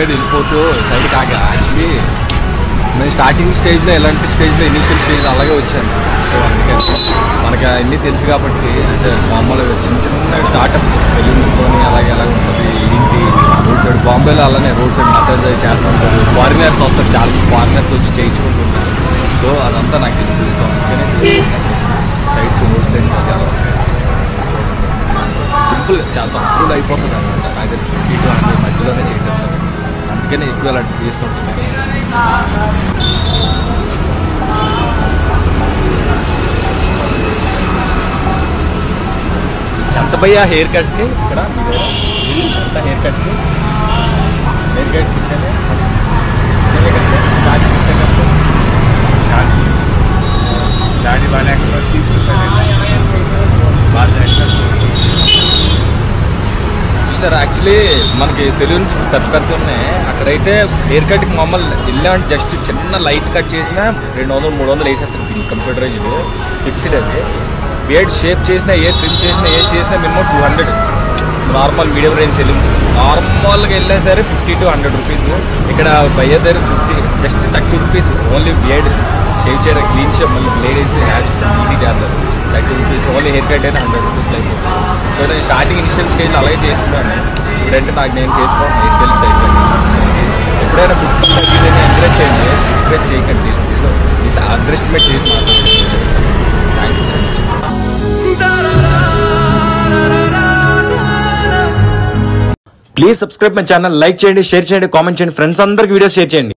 మీద వెళ్ళిపోతూ సైడ్ కాక యాక్చువల్లీ నేను స్టార్టింగ్ స్టేజ్లో ఎలాంటి స్టేజ్లో ఇనిషియల్ స్టేజ్ అలాగే వచ్చాను. సో అందుకని మనకి అన్నీ తెలుసు కాబట్టి అంటే మామూలుగా చిన్న చిన్న స్టార్ట్అప్ సెలూన్స్తోని అలాగే ఎలా ఉంటుంది ఏంటి రోడ్ సైడ్ బాంబేలో అలానే రోడ్ సైడ్ మసాజ్ అవి చేస్తుంటారు. ఫారినర్స్ వస్తారు, చాలా ఫారినర్స్ వచ్చి చేయించుకుంటున్నారు. సో అదంతా నాకు తెలుసు. సో అందుకనే సైడ్స్ రోడ్ సైడ్స్ చాలా సింపుల్ చాలా తక్కువలో అయిపోతుంది అనమాట. నాకు తెలిసి 50 to 100 మధ్యలోనే చేసేస్తాను. అందుకనే ఎక్కువ అలాంటి తీస్తుంటాను. ఎంత భయ్యా హెయిర్ కట్కి ఇక్కడ ఎంత హెయిర్ కట్కి ఇస్తేనే दाढ़ी वाले को 30 रुपये बाल చూసారు. యాక్చువల్లీ మనకి సెలూన్స్ పెద్ద పెద్ద ఉన్నాయి. అక్కడైతే హెయిర్ కట్కి మమ్మల్ని వెళ్ళామంటే జస్ట్ చిన్న లైట్ కట్ చేసినా 200-300 వేసేస్తారు. Bill computerise fixed. అది బియర్డ్ షేప్ చేసినా ఏ ట్రిమ్ చేసినా ఏది చేసినా minimum 200. Normal medium range salons నార్మల్గా వెళ్ళినా సరే 50 to 100 రూపీస్. ఇక్కడ బయ్య దగ్గర 50 just 30 rupees only beard shave చేయడం, క్లీన్ షేప్ మళ్ళీ బ్లేడ్ వేసి ఇది చేస్తారు. 30 రూపీస్ ఓన్లీ హెయిర్ కట్ అయితే 100 రూపీస్ అయిపోతుంది. సో నేను స్టార్టింగ్ ఇనిషియల్ స్టేజ్లో అలాగే చేసుకున్నాను. ఇప్పుడంటే నాకు నేను చేసుకోవాలి హెయిర్ స్టైల్స్ అయిపోయింది. ఎప్పుడైనా ఫుడ్ తగ్గిదని ఎంకరేజ్ చేయండి, డిస్కరేజ్ చేయకండి. సో అండర్ ఎస్టిమేట్ చేసి మాట్లాడుతుంది. Thank you so much. Please subscribe my channel, like చేయండి, షేర్ చేయండి, కామెంట్ చేయండి, ఫ్రెండ్స్ అందరికి వీడియోస్ షేర్ చేయండి.